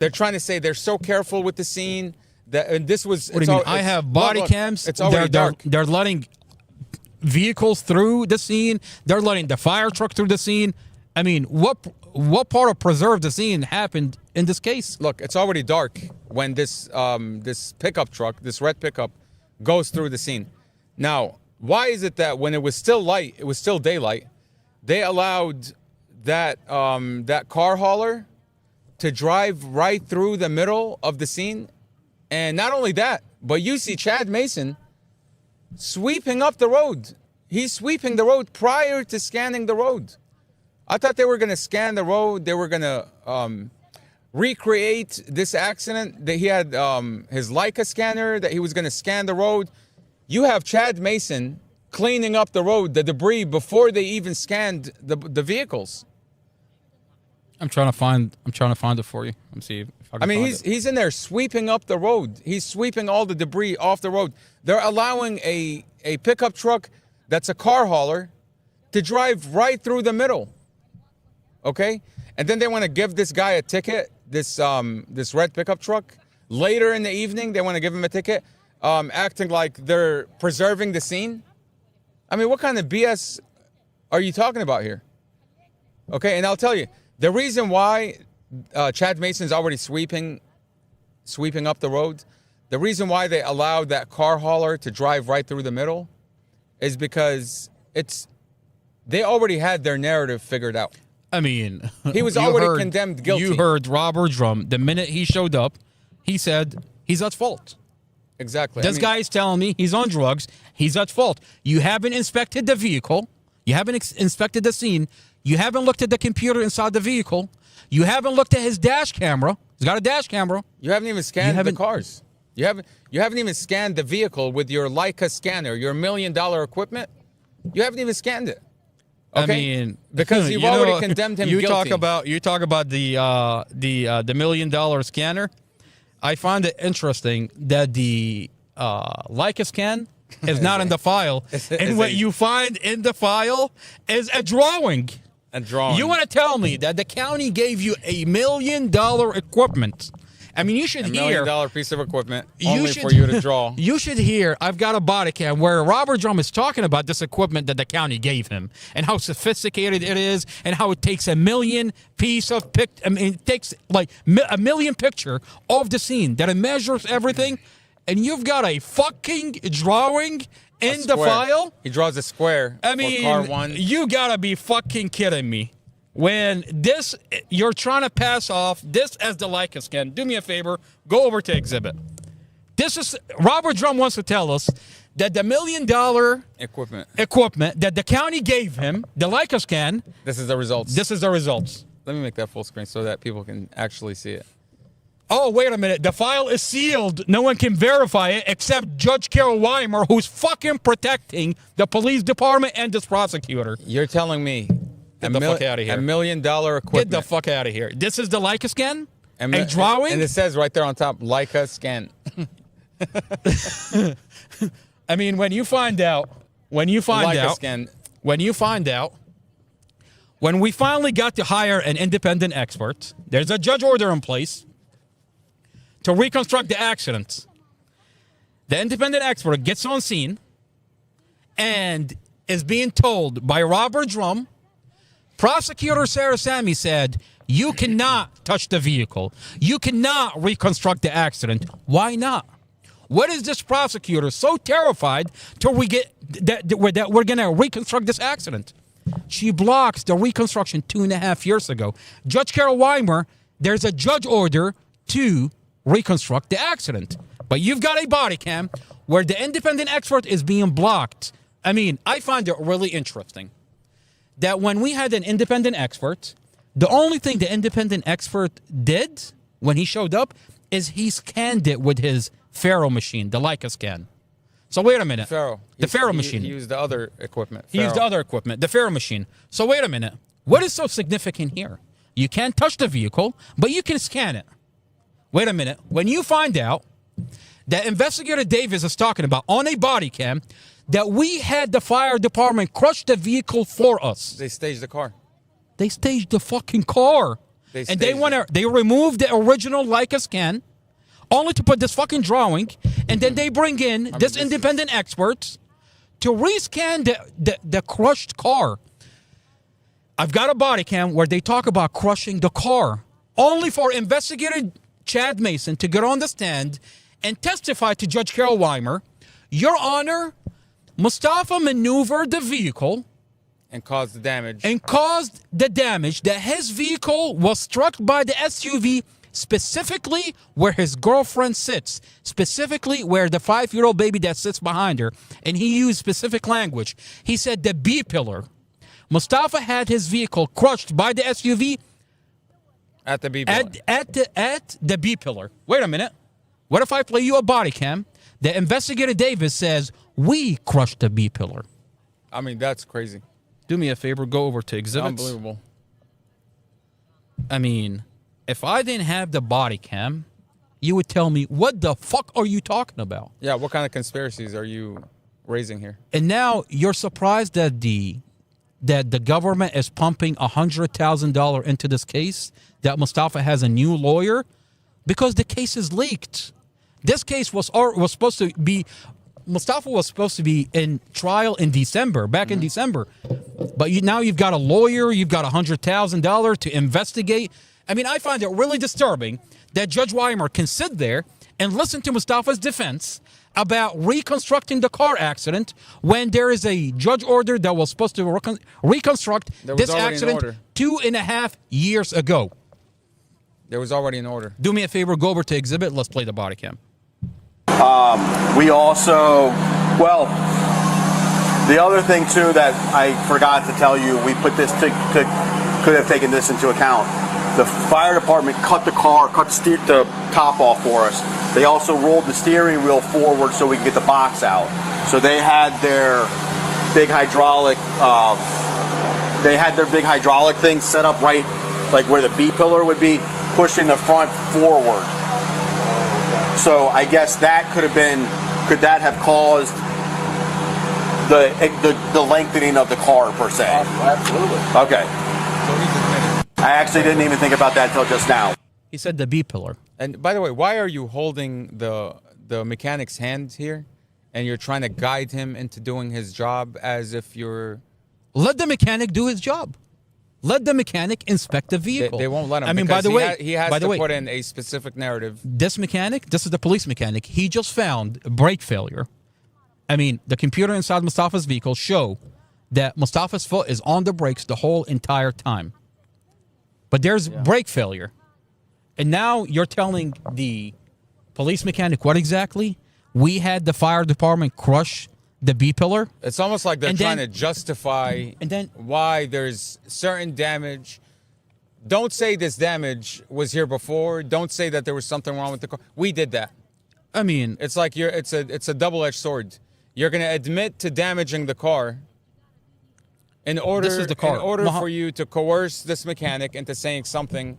They're trying to say they're so careful with the scene that and this was. What do you mean? I have body cams. It's already dark. They're letting vehicles through the scene. They're letting the fire truck through the scene. I mean, what part of preserve the scene happened in this case? Look, it's already dark when this pickup truck, this red pickup, goes through the scene. Now, why is it that when it was still light, it was still daylight, they allowed that car hauler to drive right through the middle of the scene? And not only that, but you see Chad Mason sweeping up the road. He's sweeping the road prior to scanning the road. I thought they were going to scan the road. They were going to recreate this accident. That he had his Leica scanner, that he was going to scan the road. You have Chad Mason cleaning up the road, the debris, before they even scanned the vehicles. I'm trying to find it for you. Let me see if I can find it. He's in there sweeping up the road. He's sweeping all the debris off the road. They're allowing a pickup truck that's a car hauler to drive right through the middle. Okay? And then they want to give this guy a ticket, this red pickup truck. Later in the evening, they want to give him a ticket, acting like they're preserving the scene. I mean, what kind of BS are you talking about here? Okay, and I'll tell you, the reason why Chad Mason's already sweeping up the road, the reason why they allowed that car hauler to drive right through the middle is because they already had their narrative figured out. I mean, he was already condemned guilty. You heard Robert Drum. The minute he showed up, he said he's at fault. Exactly. This guy is telling me he's on drugs. He's at fault. You haven't inspected the vehicle. You haven't inspected the scene. You haven't looked at the computer inside the vehicle. You haven't looked at his dash camera. He's got a dash camera. You haven't even scanned the cars. You haven't even scanned the vehicle with your Leica scanner, your $1 million equipment. You haven't even scanned it. Okay? I mean, because you've already condemned him guilty. You talk about the $1 million scanner. I find it interesting that the Leica scan is not in the file, and what you find in the file is a drawing. A drawing. You want to tell me that the county gave you $1 million equipment? I mean, you should hear $1 million piece of equipment only for you to draw. You should hear. I've got a body cam where Robert Drum is talking about this equipment that the county gave him and how sophisticated it is and how it takes 1 million piece of I mean, it takes like 1 million picture of the scene that it measures everything, and you've got a fucking drawing in the file. He draws a square. I mean, for car one. You gotta be fucking kidding me. When this, you're trying to pass off this as the Leica scan. Do me a favor, go over to exhibit. This is, Robert Drum wants to tell us that the $1 million equipment that the county gave him, the Leica scan. This is the results. This is the results. Let me make that full screen so that people can actually see it. Oh, wait a minute. The file is sealed. No one can verify it except Judge Carol Weimer, who's fucking protecting the police department and this prosecutor. You're telling me Get the fuck out of here. $1 million equipment. Get the fuck out of here. This is the Leica scan? A drawing? And it says right there on top, Leica scan. I mean, when we finally got to hire an independent expert, there's a judge order in place to reconstruct the accident. The independent expert gets on scene and is being told by Robert Drum, Prosecutor Sarah Sammy said, you cannot touch the vehicle. You cannot reconstruct the accident. Why not? What is this prosecutor so terrified till we get that we're going to reconstruct this accident? She blocks the reconstruction 2.5 years ago. Judge Carol Weimer, there's a judge order to reconstruct the accident. But you've got a body cam where the independent expert is being blocked. I mean, I find it really interesting that when we had an independent expert, the only thing the independent expert did when he showed up is he scanned it with his Faro machine, the Leica scan. So wait a minute. The Faro machine. He used the other equipment. He used the other equipment, the Faro machine. So wait a minute. What is so significant here? You can't touch the vehicle, but you can scan it. Wait a minute. When you find out that Investigator Davis is talking about on a body cam that we had the fire department crush the vehicle for us. They staged the car. They staged the fucking car. They and they staged want to. They remove the original Leica scan, only to put this fucking drawing, and then they bring in this independent expert to rescan the crushed car. I've got a body cam where they talk about crushing the car, only for investigator Chad Mason to get on the stand and testify to Judge Carol Weimer, Your Honor, Mustafa maneuvered the vehicle and caused the damage. That his vehicle was struck by the SUV specifically where his girlfriend sits, specifically where the 5-year-old baby that sits behind her, and he used specific language. He said the B pillar. Mustafa had his vehicle crushed by the SUV At the B pillar. at the B pillar. Wait a minute. What if I play you a body cam? The investigator Davis says we crushed the B pillar. I mean, that's crazy. Do me a favor, go over to exhibits. Unbelievable. I mean, if I didn't have the body cam, you would tell me, what the fuck are you talking about? Yeah, what kind of conspiracies are you raising here? And now you're surprised that the government is pumping $100,000 into this case, that Mustafa has a new lawyer, because the case is leaked. This case was supposed to be, Mustafa was supposed to be in trial in December, back in December. But now you've got a lawyer, you've got $100,000 to investigate. I mean, I find it really disturbing that Judge Weimer can sit there and listen to Mustafa's defense about reconstructing the car accident when there is a judge order that was supposed to reconstruct this accident 2.5 years ago. There was already an order. Do me a favor, go over to exhibit. Let's play the body cam. We also, well, the other thing too that I forgot to tell you, we put this could have taken this into account. The fire department cut the top off for us. They also rolled the steering wheel forward so we could get the box out. So they had their big hydraulic, thing set up right, like where the B pillar would be, pushing the front forward. So I guess that could that have caused the lengthening of the car per se? Absolutely. Okay. I actually didn't even think about that until just now. He said the B pillar. And by the way, why are you holding the mechanic's hand here, and you're trying to guide him into doing his job as if you're? Let the mechanic do his job. Let the mechanic inspect the vehicle. They won't let him. I mean, by the way, he has to put in a specific narrative. This mechanic, this is the police mechanic. He just found a brake failure. I mean, the computer inside Mustafa's vehicle show that Mustafa's foot is on the brakes the whole entire time. But there's brake failure. And now you're telling the police mechanic what exactly? We had the fire department crush the B pillar. It's almost like they're trying to justify why there's certain damage. Don't say this damage was here before. Don't say that there was something wrong with the car. We did that. I mean, it's like it's a double-edged sword. You're going to admit to damaging the car in order for you to coerce this mechanic into saying something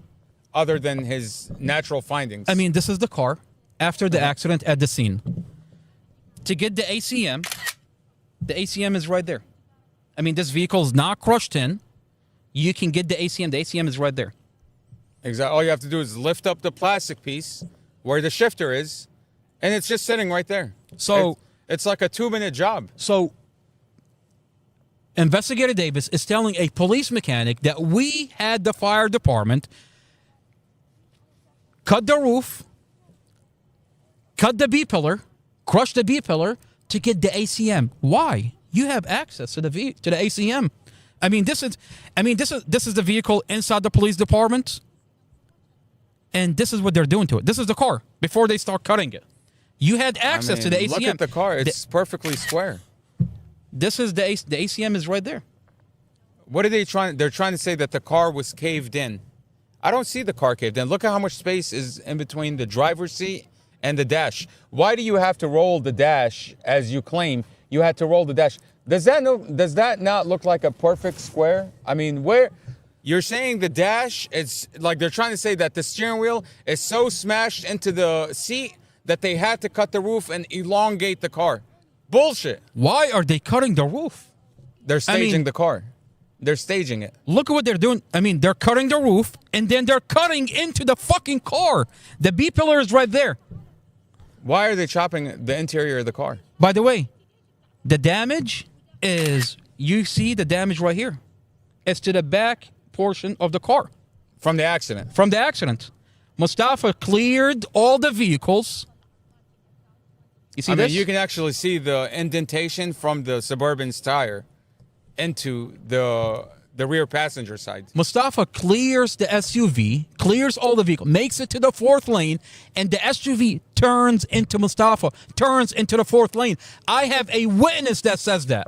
other than his natural findings. I mean, this is the car after the accident at the scene. To get the ACM is right there. I mean, this vehicle is not crushed in. You can get the ACM. The ACM is right there. Exactly. All you have to do is lift up the plastic piece where the shifter is, and it's just sitting right there. So it's like a 2-minute job. So Investigator Davis is telling a police mechanic that we had the fire department cut the roof, cut the B pillar, crush the B pillar to get the ACM. Why? You have access to the ACM. I mean, this is the vehicle inside the police department, and this is what they're doing to it. This is the car before they start cutting it. You had access to the ACM. Look at the car; it's perfectly square. This is the ACM is right there. What are they trying? They're trying to say that the car was caved in. I don't see the car caved in. Look at how much space is in between the driver's seat and the dash. Why do you have to roll the dash as you claim you had to roll the dash? Does that not look like a perfect square? I mean, where you're saying the dash, it's like they're trying to say that the steering wheel is so smashed into the seat that they had to cut the roof and elongate the car. Bullshit. Why are they cutting the roof? They're staging the car. They're staging it. Look at what they're doing. I mean, they're cutting the roof, and then they're cutting into the fucking car. The B pillar is right there. Why are they chopping the interior of the car? By the way, the damage is, you see the damage right here. It's to the back portion of the car. From the accident. From the accident. Mustafa cleared all the vehicles. You see I this? mean, you can actually see the indentation from the Suburban's tire into the rear passenger side. Mustafa clears the SUV, clears all the vehicle, makes it to the 4th lane, and the SUV turns into Mustafa, turns into the 4th lane. I have a witness that says that.